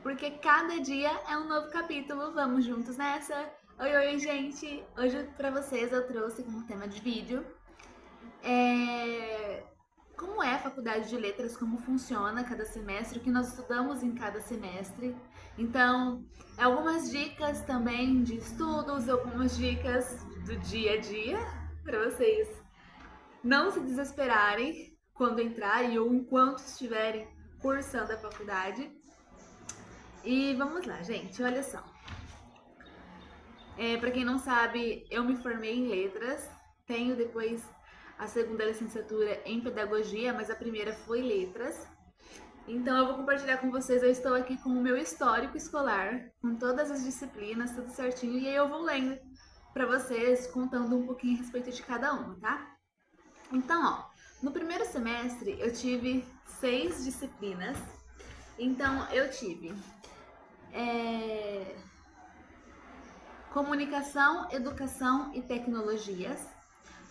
porque cada dia é um novo capítulo. Vamos juntos nessa? Oi, gente! Hoje pra vocês eu trouxe como tema de vídeo como é a faculdade de letras, como funciona cada semestre, o que nós estudamos em cada semestre. Então, algumas dicas também de estudos, algumas dicas do dia a dia para vocês não se desesperarem quando entrarem ou enquanto estiverem cursando a faculdade. E vamos lá, gente, olha só. Para quem não sabe, eu me formei em letras, tenho depois a segunda licenciatura em pedagogia, mas a primeira foi letras. Então eu vou compartilhar com vocês, eu estou aqui com o meu histórico escolar, com todas as disciplinas, tudo certinho, e aí eu vou lendo para vocês, contando um pouquinho a respeito de cada uma, tá? Então, ó, no primeiro semestre eu tive 6 disciplinas. Então eu tive Comunicação, Educação e Tecnologias,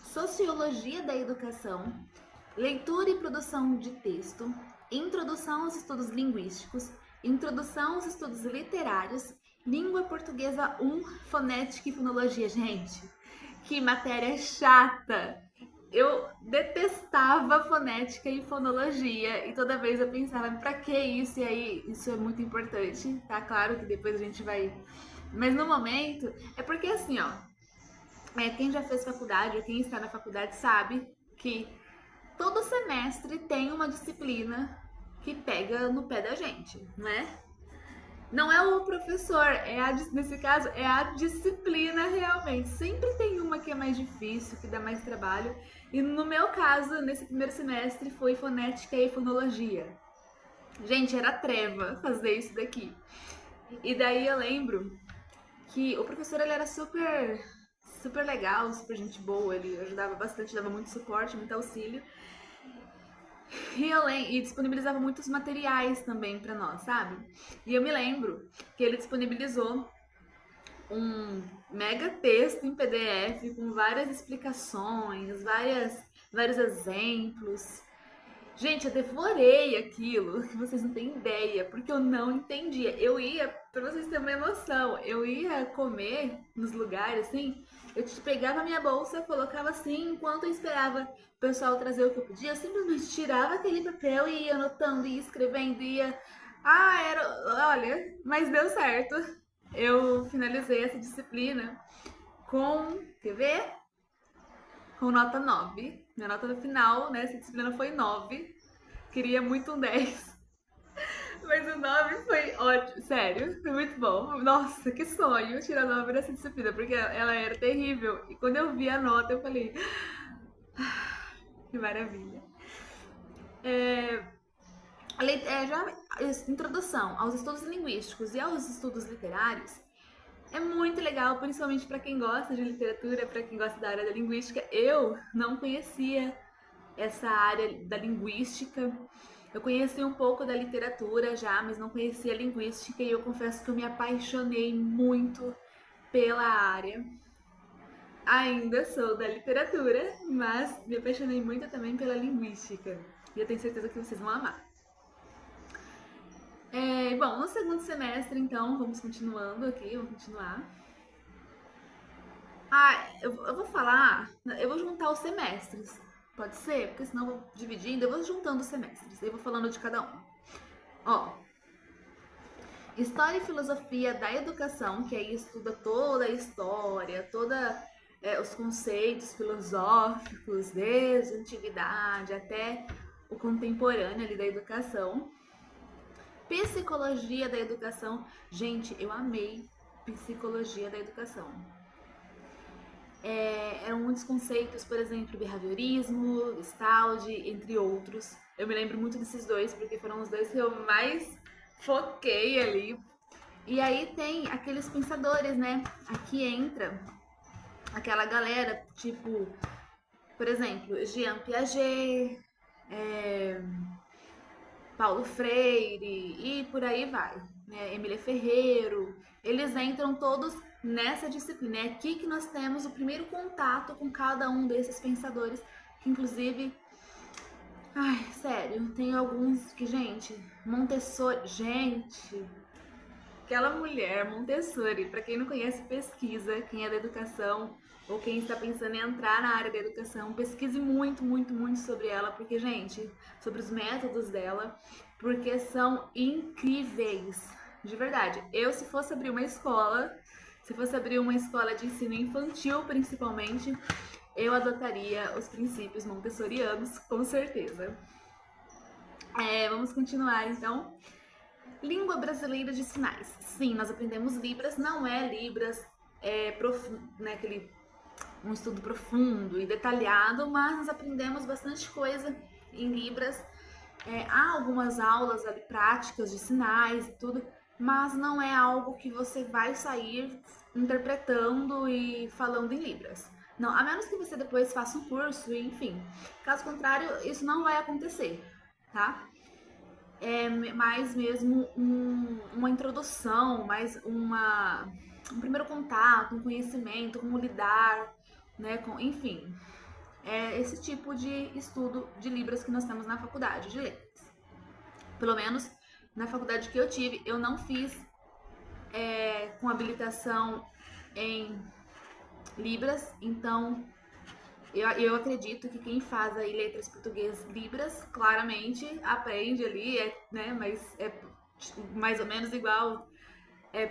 Sociologia da Educação, Leitura e Produção de Texto, Introdução aos Estudos Linguísticos, Introdução aos Estudos Literários, Língua Portuguesa 1, Fonética e Fonologia. Gente, que matéria chata! Eu detestava fonética e fonologia e toda vez eu pensava, pra que isso? E aí, isso é muito importante, tá? Claro que depois a gente vai... Mas no momento, é porque assim, ó, quem já fez faculdade ou quem está na faculdade sabe que todo semestre tem uma disciplina que pega no pé da gente, né? Não é o professor, nesse caso, é a disciplina realmente. Sempre tem uma que é mais difícil, que dá mais trabalho. E no meu caso, nesse primeiro semestre, foi fonética e fonologia. Gente, era treva fazer isso daqui. E daí eu lembro que o professor ele era super legal, super gente boa, ele ajudava bastante, dava muito suporte, muito auxílio. E disponibilizava muitos materiais também para nós, sabe? E eu me lembro que ele disponibilizou um mega texto em PDF com várias explicações, vários exemplos. Gente, eu devorei aquilo, que vocês não têm ideia, porque eu não entendia. Eu ia, pra vocês terem uma noção, eu ia comer nos lugares, assim, eu pegava minha bolsa, colocava assim, enquanto eu esperava o pessoal trazer o que eu pedia, eu simplesmente tirava aquele papel e ia anotando, ia escrevendo, ia... Olha, mas deu certo. Eu finalizei essa disciplina com, quer ver? Com nota 9. Minha nota no final, né, essa disciplina foi 9. Queria muito um 10. Mas o 9 foi ótimo, sério, foi muito bom. Nossa, que sonho tirar 9 nessa disciplina, porque ela era terrível. E quando eu vi a nota, eu falei, que maravilha. Introdução aos estudos linguísticos e aos estudos literários é muito legal, principalmente para quem gosta de literatura, para quem gosta da área da linguística. Eu não conhecia essa área da linguística. Eu conheci um pouco da literatura já, mas não conhecia a linguística e eu confesso que eu me apaixonei muito pela área. Ainda sou da literatura, mas me apaixonei muito também pela linguística. E eu tenho certeza que vocês vão amar. Bom, no segundo semestre, então, vamos continuando aqui, vamos continuar. Eu vou falar, eu vou juntar os semestres, pode ser? Porque senão eu vou dividindo, eu vou juntando os semestres, eu vou falando de cada um. Ó, História e Filosofia da Educação, que aí estuda toda a história, os conceitos filosóficos, desde a antiguidade até o contemporâneo ali da educação. Psicologia da Educação, gente, eu amei Psicologia da Educação. Eram muitos conceitos, por exemplo, behaviorismo, Gestalt, entre outros. Eu me lembro muito desses dois, porque foram os dois que eu mais foquei ali. E aí tem aqueles pensadores, né? Aqui entra aquela galera, tipo, por exemplo, Jean Piaget, Paulo Freire e por aí vai, né? Emília Ferreiro, eles entram todos nessa disciplina. É aqui que nós temos o primeiro contato com cada um desses pensadores, que inclusive, ai, sério, tem alguns que, gente, Montessori, gente, aquela mulher Montessori, para quem não conhece, pesquisa, quem é da educação ou quem está pensando em entrar na área da educação, pesquise muito, muito, muito sobre ela, porque, gente, sobre os métodos dela, porque são incríveis, de verdade. Eu, se fosse abrir uma escola, de ensino infantil, principalmente, eu adotaria os princípios montessorianos, com certeza. Vamos continuar, então. Língua brasileira de sinais. Sim, nós aprendemos Libras, não é Libras né, um estudo profundo e detalhado, mas nós aprendemos bastante coisa em Libras. Há algumas aulas ali práticas de sinais e tudo, mas não é algo que você vai sair interpretando e falando em Libras. Não, a menos que você depois faça um curso, enfim. Caso contrário, isso não vai acontecer, tá? É mais mesmo uma introdução, mais um primeiro contato, um conhecimento, como lidar, né, enfim, é esse tipo de estudo de Libras que nós temos na faculdade de letras. Pelo menos na faculdade que eu tive, eu não fiz com habilitação em Libras, então eu acredito que quem faz aí letras português Libras, claramente aprende ali, né, mas é mais ou menos igual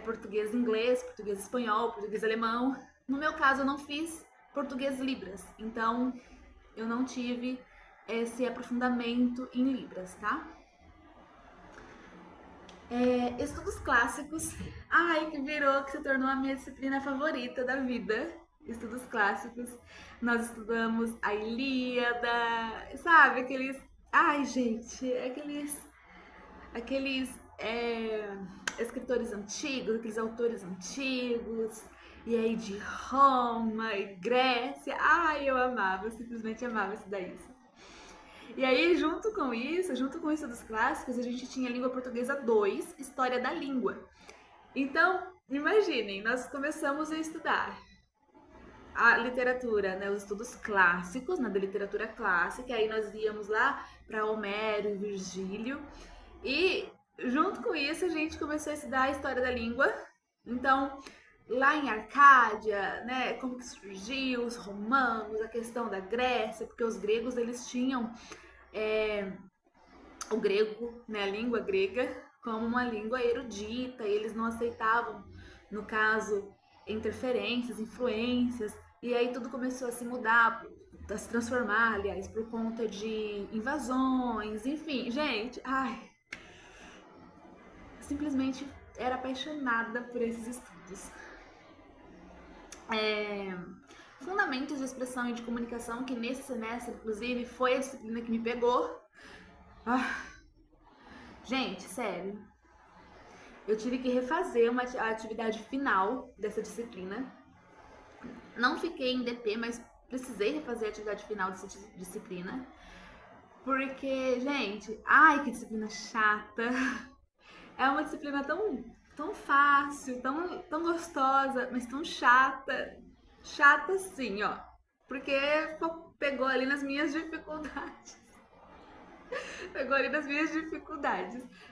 português inglês, português espanhol, português alemão. No meu caso, eu não fiz português Libras, então eu não tive esse aprofundamento em Libras, tá? Estudos clássicos. Ai, que se tornou a minha disciplina favorita da vida. Estudos clássicos. Nós estudamos a Ilíada, sabe? Ai, gente, aqueles escritores antigos, aqueles autores antigos, e aí de Roma e Grécia. Ai, eu amava, simplesmente amava estudar isso. E aí, junto com isso, dos clássicos, a gente tinha Língua Portuguesa 2, História da Língua. Então, imaginem, nós começamos a estudar a literatura, né, os estudos clássicos, da literatura clássica, aí nós íamos lá para Homero e Virgílio, e junto com isso a gente começou a estudar a história da língua. Então, lá em Arcádia, né, como que surgiu, os romanos, a questão da Grécia, porque os gregos eles tinham o grego, né, a língua grega, como uma língua erudita, e eles não aceitavam, no caso, interferências, influências, e aí tudo começou a se mudar, a se transformar, aliás, por conta de invasões, enfim, gente, simplesmente era apaixonada por esses estudos. Fundamentos de expressão e de comunicação, que nesse semestre, inclusive, foi a disciplina que me pegou. Gente, sério. Eu tive que refazer a atividade final dessa disciplina. Não fiquei em DP, mas precisei refazer a atividade final dessa disciplina. Porque, gente, ai, que disciplina chata. É uma disciplina tão fácil, tão gostosa, mas tão chata. Chata sim, ó. Porque pegou ali nas minhas dificuldades.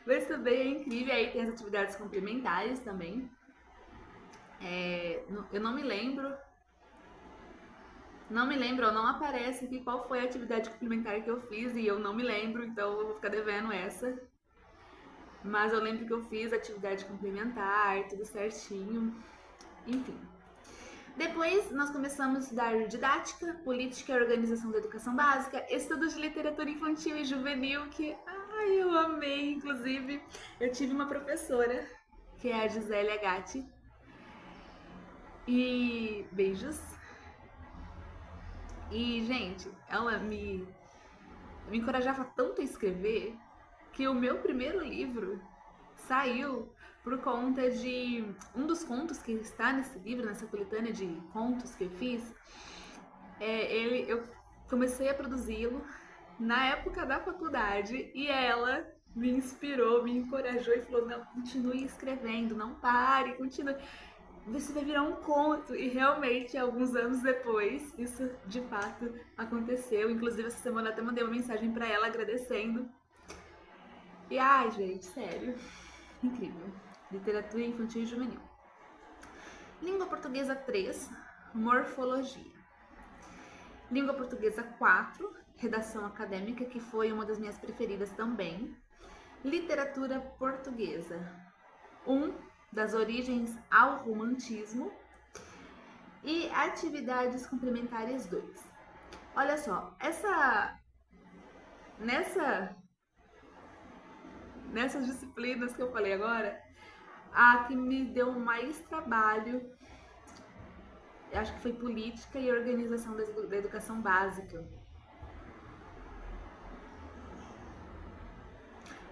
Mas também é incrível. Aí tem as atividades complementares também. Eu não me lembro. Não aparece aqui qual foi a atividade complementar que eu fiz e eu não me lembro, então eu vou ficar devendo essa. Mas eu lembro que eu fiz atividade complementar, tudo certinho. Enfim. Depois nós começamos a estudar didática, política e organização da educação básica, estudos de literatura infantil e juvenil, que eu amei, inclusive. Eu tive uma professora, que é a Gisele Agatti, e beijos. E, gente, ela me encorajava tanto a escrever que o meu primeiro livro saiu por conta de um dos contos que está nesse livro, nessa coletânea de contos que eu fiz. Eu comecei a produzi-lo na época da faculdade e ela me inspirou, me encorajou e falou: não, continue escrevendo, não pare, continue. Você vai virar um conto. E realmente, alguns anos depois, isso de fato aconteceu. Inclusive, essa semana eu até mandei uma mensagem para ela agradecendo. E ai, gente, sério, incrível. Literatura infantil e juvenil. Língua portuguesa 3, morfologia. Língua portuguesa 4, redação acadêmica, que foi uma das minhas preferidas também. Literatura portuguesa 1, das origens ao romantismo. E atividades complementares 2. Olha só, nessas disciplinas que eu falei agora, a que me deu mais trabalho, acho que foi política e organização da educação básica.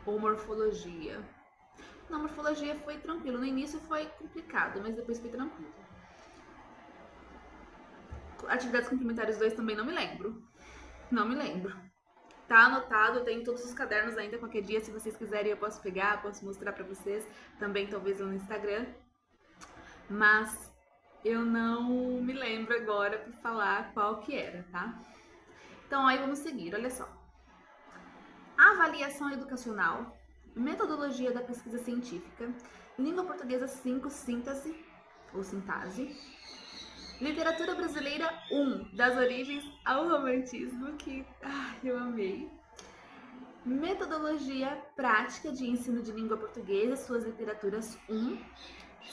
Ou morfologia. Não, morfologia foi tranquilo. No início foi complicado, mas depois foi tranquilo. Atividades complementares 2 também não me lembro. Não me lembro. Tá anotado, eu tenho todos os cadernos ainda. Qualquer dia, se vocês quiserem, eu posso pegar, posso mostrar pra vocês. Também, talvez, no Instagram. Mas eu não me lembro agora pra falar qual que era, tá? Então, aí vamos seguir, olha só. Avaliação educacional, metodologia da pesquisa científica, língua portuguesa 5, síntese ou sintase, literatura brasileira 1, das origens ao romantismo, que eu amei, metodologia prática de ensino de língua portuguesa, suas literaturas 1,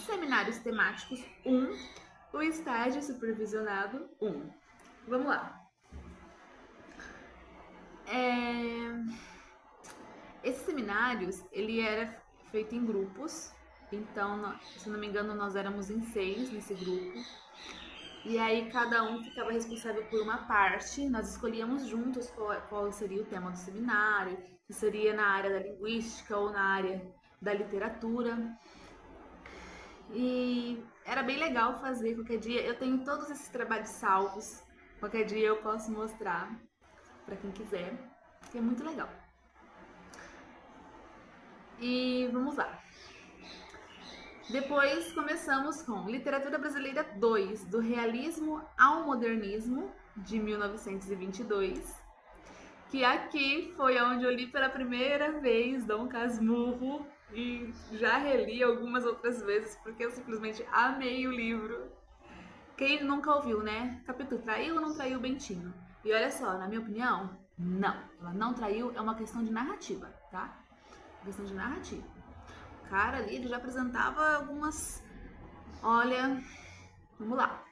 seminários temáticos 1, o estágio supervisionado 1. Vamos lá. Esses seminários, ele era feito em grupos, então, se não me engano, nós éramos em 6 nesse grupo, e aí cada um ficava responsável por uma parte, nós escolhíamos juntos qual seria o tema do seminário, se seria na área da linguística ou na área da literatura, e era bem legal fazer. Qualquer dia, eu tenho todos esses trabalhos salvos, qualquer dia eu posso mostrar para quem quiser, que é muito legal. E vamos lá. Depois começamos com Literatura Brasileira 2, do realismo ao modernismo, de 1922, que aqui foi onde eu li pela primeira vez Dom Casmurro e já reli algumas outras vezes, porque eu simplesmente amei o livro. Quem nunca ouviu, né? Capítulo, traiu ou não traiu o Bentinho? E olha só, na minha opinião, não. Ela não traiu, é uma questão de narrativa, tá? Questão de narrativa. O cara ali, ele já apresentava algumas... Olha, vamos lá.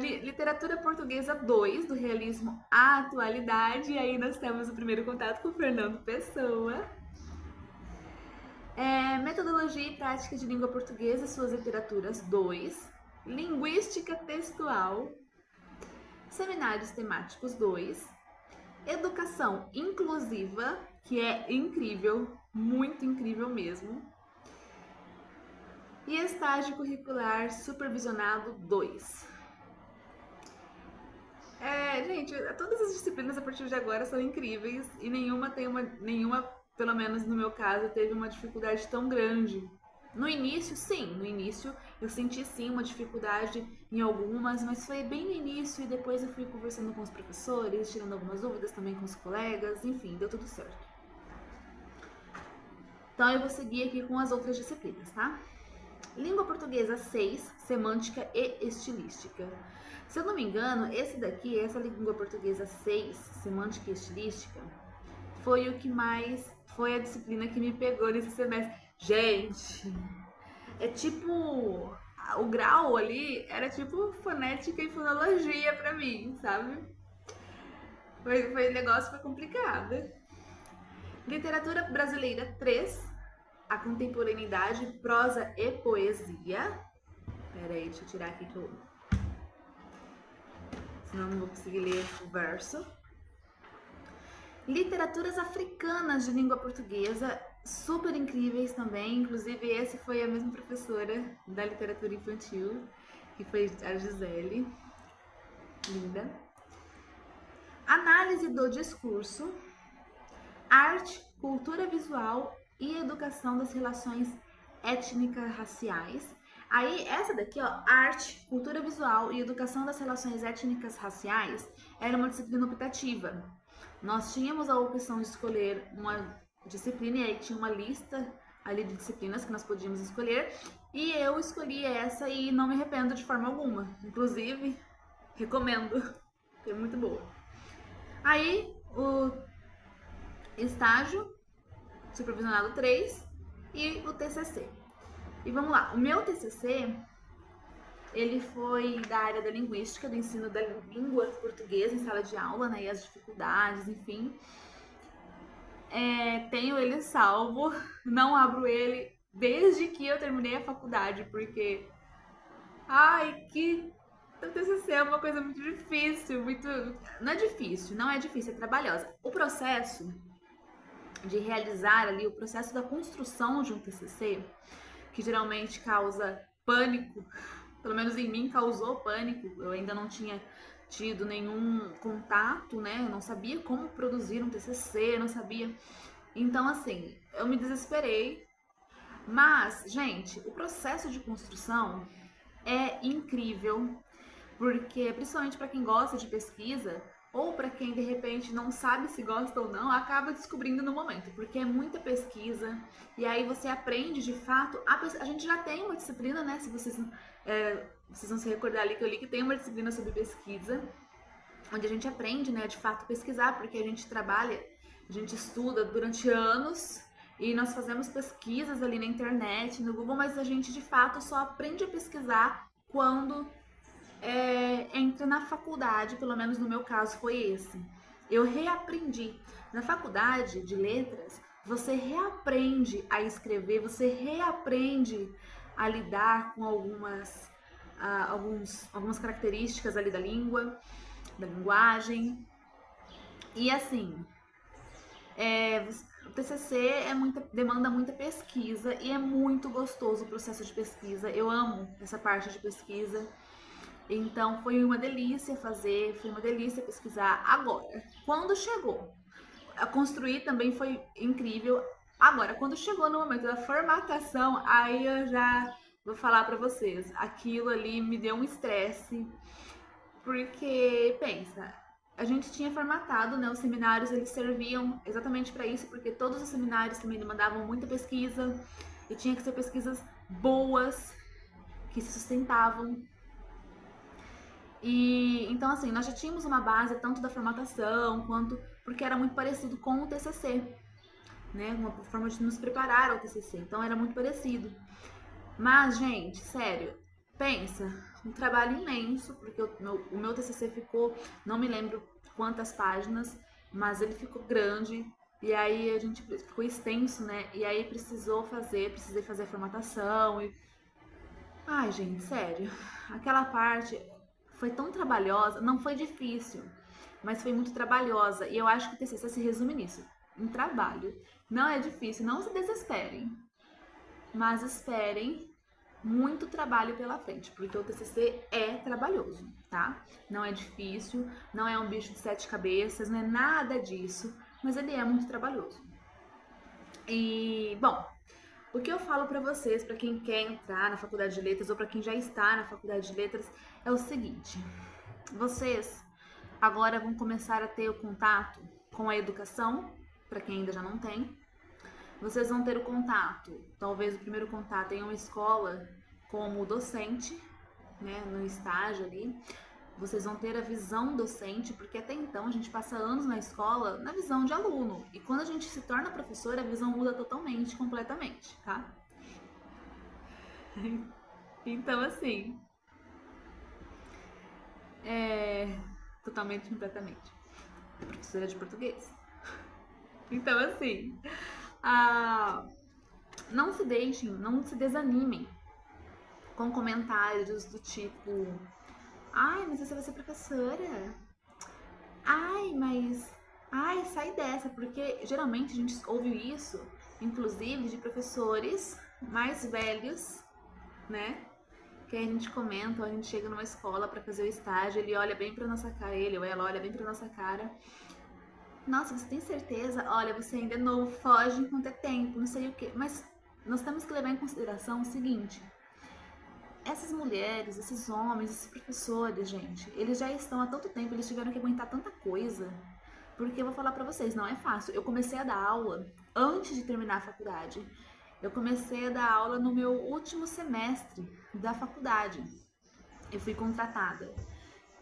Literatura Portuguesa 2, do realismo à atualidade. E aí nós temos o primeiro contato com o Fernando Pessoa. Metodologia e prática de língua portuguesa, suas literaturas 2. Linguística textual. Seminários temáticos 2. Educação inclusiva, que é incrível, muito incrível mesmo. E estágio curricular supervisionado 2. Gente, todas as disciplinas a partir de agora são incríveis e nenhuma, pelo menos no meu caso, teve uma dificuldade tão grande. No início, sim, eu senti sim uma dificuldade em algumas, mas foi bem no início e depois eu fui conversando com os professores, tirando algumas dúvidas também com os colegas, enfim, deu tudo certo. Então eu vou seguir aqui com as outras disciplinas, tá? Língua portuguesa 6, semântica e estilística. Se eu não me engano, essa língua portuguesa 6, semântica e estilística, foi a disciplina que me pegou nesse semestre. Gente, é tipo, o grau ali era tipo fonética e fonologia pra mim, sabe? O negócio foi complicado. Literatura brasileira 3, a contemporaneidade, prosa e poesia. Pera aí, deixa eu tirar aqui que eu... Senão não vou conseguir ler o verso. Literaturas africanas de língua portuguesa, super incríveis também. Inclusive, esse foi a mesma professora da literatura infantil, que foi a Gisele. Linda. Análise do discurso, arte, cultura visual e educação das relações étnico-raciais. Aí, essa daqui, ó, arte, cultura visual e educação das relações étnicas raciais, era uma disciplina optativa. Nós tínhamos a opção de escolher disciplina, e aí tinha uma lista ali de disciplinas que nós podíamos escolher, e eu escolhi essa e não me arrependo de forma alguma. Inclusive, recomendo, é muito boa. Aí, o estágio supervisionado 3 e o TCC. E vamos lá, o meu TCC, ele foi da área da linguística, do ensino da língua portuguesa em sala de aula, né, e as dificuldades, enfim. Tenho ele salvo, não abro ele desde que eu terminei a faculdade, porque, o TCC é uma coisa muito difícil, não é difícil, é trabalhosa. O processo de realizar ali, o processo da construção de um TCC, que geralmente causa pânico, pelo menos em mim causou pânico, eu ainda não tinha tido nenhum contato, né, eu não sabia como produzir um TCC, eu não sabia, então assim, eu me desesperei, mas, gente, o processo de construção é incrível, porque principalmente para quem gosta de pesquisa, ou para quem de repente não sabe se gosta ou não, acaba descobrindo no momento, porque é muita pesquisa, e aí você aprende de fato. A gente já tem uma disciplina, né? Se vocês vão se recordar ali que eu li que tem uma disciplina sobre pesquisa, onde a gente aprende, né, de fato pesquisar, porque a gente trabalha, a gente estuda durante anos e nós fazemos pesquisas ali na internet, no Google, mas a gente de fato só aprende a pesquisar quando entra na faculdade, pelo menos no meu caso foi esse. Eu reaprendi. Na faculdade de letras, você reaprende a escrever, você reaprende a lidar com algumas características ali da língua, da linguagem. E assim, o TCC demanda muita pesquisa e é muito gostoso o processo de pesquisa. Eu amo essa parte de pesquisa. Então foi uma delícia fazer, foi uma delícia pesquisar. Agora, quando chegou a construir também foi incrível. Agora, quando chegou no momento da formatação, aí eu já vou falar pra vocês, aquilo ali me deu um estresse, porque pensa, a gente tinha formatado, né, os seminários, eles serviam exatamente para isso, porque todos os seminários também demandavam muita pesquisa e tinha que ser pesquisas boas, que se sustentavam. E então assim, nós já tínhamos uma base tanto da formatação quanto porque era muito parecido com o TCC, né? Uma forma de nos preparar ao TCC. Então era muito parecido. Mas, gente, sério, pensa, um trabalho imenso, porque o meu TCC ficou, não me lembro quantas páginas, mas ele ficou grande. E aí a gente ficou extenso, né? E aí precisei fazer a formatação e ai, gente, sério. Aquela parte foi tão trabalhosa, não foi difícil, mas foi muito trabalhosa. E eu acho que o TCC se resume nisso, em trabalho. Não é difícil, não se desesperem, mas esperem muito trabalho pela frente, porque o TCC é trabalhoso, tá? Não é difícil, não é um bicho de 7 cabeças, não é nada disso, mas ele é muito trabalhoso. E, bom, o que eu falo pra vocês, pra quem quer entrar na faculdade de letras ou pra quem já está na faculdade de letras, é o seguinte: vocês agora vão começar a ter o contato com a educação, pra quem ainda já não tem. Vocês vão ter o contato, talvez o primeiro contato em uma escola como docente, né, no estágio ali. Vocês vão ter a visão docente, porque até então a gente passa anos na escola na visão de aluno. E quando a gente se torna professor, a visão muda totalmente, completamente, tá? Então, assim, totalmente, completamente. Professora de português. Então, assim, não se deixem, não se desanimem com comentários do tipo: ai, mas você vai ser professora? Ai, sai dessa, porque geralmente a gente ouve isso, inclusive de professores mais velhos, né? Que a gente comenta, a gente chega numa escola para fazer o estágio, ele olha bem pra nossa cara, ele ou ela olha bem pra nossa cara. Nossa, você tem certeza? Olha, você ainda é novo, foge enquanto é tempo, não sei o quê. Mas nós temos que levar em consideração o seguinte: essas mulheres, esses homens, esses professores, gente, eles já estão há tanto tempo, eles tiveram que aguentar tanta coisa, Porque eu vou falar pra vocês, não é fácil. Eu comecei a dar aula antes de terminar a faculdade. Eu comecei a dar aula no meu último semestre da faculdade. Eu fui contratada.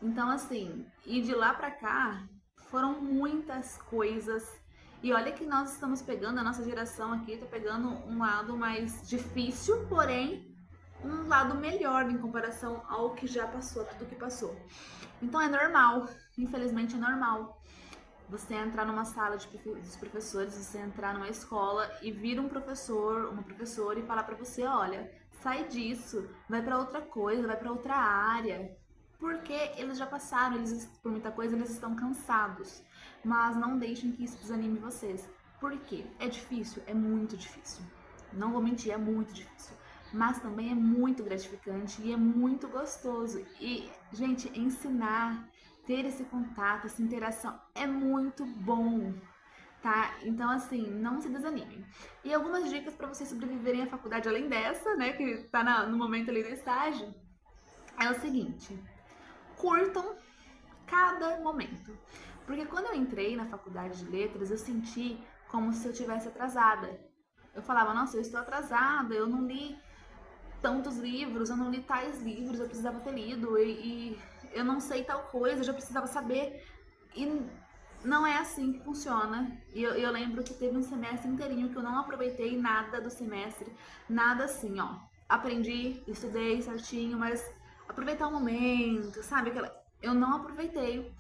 Então, assim, e de lá pra cá foram muitas coisas. E olha que nós estamos pegando, a nossa geração aqui tá pegando um lado mais difícil, porém um lado melhor em comparação ao que já passou, a tudo que passou. Então é normal, infelizmente é normal. Você entrar numa sala dos professores, você entrar numa escola e vir um professor, uma professora e falar pra você, olha, sai disso, vai pra outra coisa, vai pra outra área. Porque eles já passaram, por muita coisa, eles estão cansados. Mas não deixem que isso desanime vocês. Por quê? É difícil? É muito difícil. Não vou mentir, é muito difícil. Mas também é muito gratificante e é muito gostoso. E, gente, ensinar, ter esse contato, essa interação é muito bom, tá? Então, assim, não se desanimem. E algumas dicas para vocês sobreviverem à faculdade, além dessa, né, que tá no momento ali do estágio, é o seguinte: curtam cada momento. Porque quando eu entrei na faculdade de letras, eu senti como se eu tivesse atrasada. Eu falava, nossa, eu estou atrasada, eu não li tantos livros, eu não li tais livros, eu precisava ter lido, e eu não sei tal coisa, eu já precisava saber. E não é assim que funciona. E eu lembro que teve um semestre inteirinho que eu não aproveitei nada do semestre, nada assim, ó. Aprendi, estudei certinho, mas aproveitar o momento, sabe? Eu não aproveitei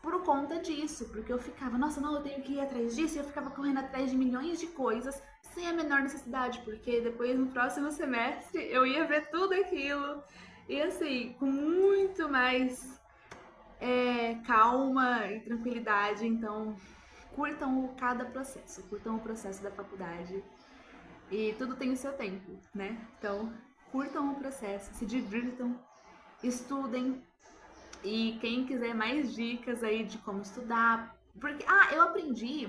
por conta disso, porque eu ficava, nossa, não, eu tenho que ir atrás disso, e eu ficava correndo atrás de milhões de coisas sem a menor necessidade, porque depois no próximo semestre eu ia ver tudo aquilo e assim, com muito mais calma e tranquilidade. Então, curtam cada processo, curtam o processo da faculdade e tudo tem o seu tempo, né? Então, curtam o processo, se divirtam, estudem. E quem quiser mais dicas aí de como estudar, porque eu aprendi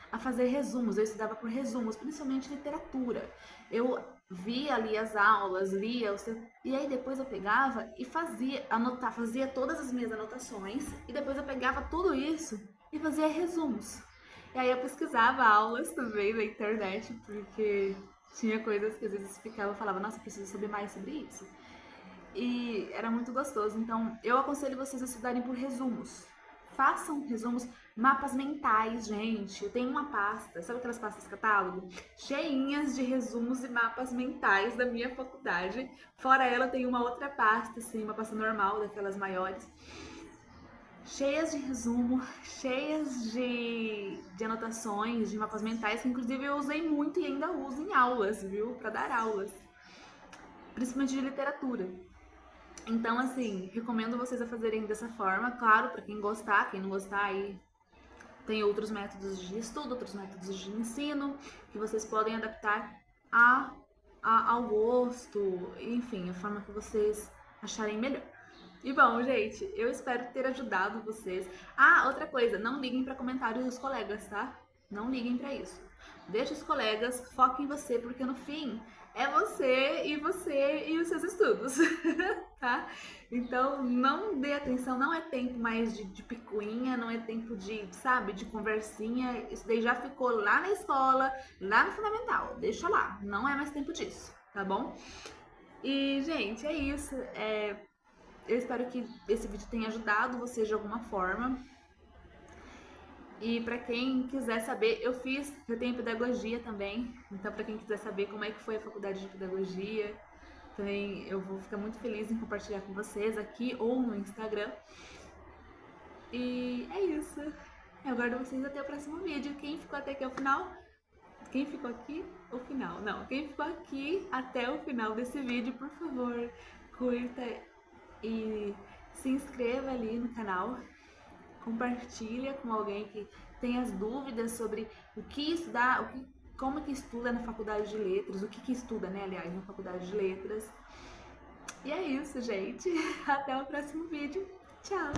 a fazer resumos, eu estudava por resumos, principalmente literatura. Eu via ali as aulas, e aí depois eu pegava e fazia todas as minhas anotações, e depois eu pegava tudo isso e fazia resumos. E aí eu pesquisava aulas também na internet, porque tinha coisas que às vezes ficava e falava, nossa, preciso saber mais sobre isso. E era muito gostoso. Então, eu aconselho vocês a estudarem por resumos. Façam resumos, mapas mentais, gente. Eu tenho uma pasta, sabe aquelas pastas catálogo? Cheinhas de resumos e mapas mentais da minha faculdade. Fora ela, tem uma outra pasta, assim, uma pasta normal, daquelas maiores. Cheias de resumo, cheias de anotações, de mapas mentais, que inclusive eu usei muito e ainda uso em aulas, viu? Pra dar aulas. Principalmente de literatura. Então, assim, recomendo vocês a fazerem dessa forma. Claro, para quem gostar, quem não gostar, aí tem outros métodos de estudo, outros métodos de ensino, que vocês podem adaptar ao gosto, enfim, a forma que vocês acharem melhor. E bom, gente, eu espero ter ajudado vocês. Outra coisa, não liguem para comentários dos colegas, tá? Não liguem para isso. Deixa os colegas, foca em você, porque no fim é você e os seus estudos, tá? Então não dê atenção, não é tempo mais de picuinha, não é tempo de, sabe, de conversinha. Isso daí já ficou lá na escola, lá no fundamental, deixa lá, não é mais tempo disso, tá bom? E, gente, é isso. Eu espero que esse vídeo tenha ajudado vocês de alguma forma. E para quem quiser saber, eu tenho pedagogia também, então para quem quiser saber como é que foi a faculdade de pedagogia, também eu vou ficar muito feliz em compartilhar com vocês aqui ou no Instagram. E é isso. Eu aguardo vocês até o próximo vídeo. Quem ficou até aqui ao final? Quem ficou aqui ao final? Não, quem ficou aqui até o final desse vídeo, por favor, curta e se inscreva ali no canal. Compartilha com alguém que tem as dúvidas sobre o que estudar, como que estuda na faculdade de letras, o que estuda, né, aliás, na faculdade de letras. E é isso, gente. Até o próximo vídeo. Tchau!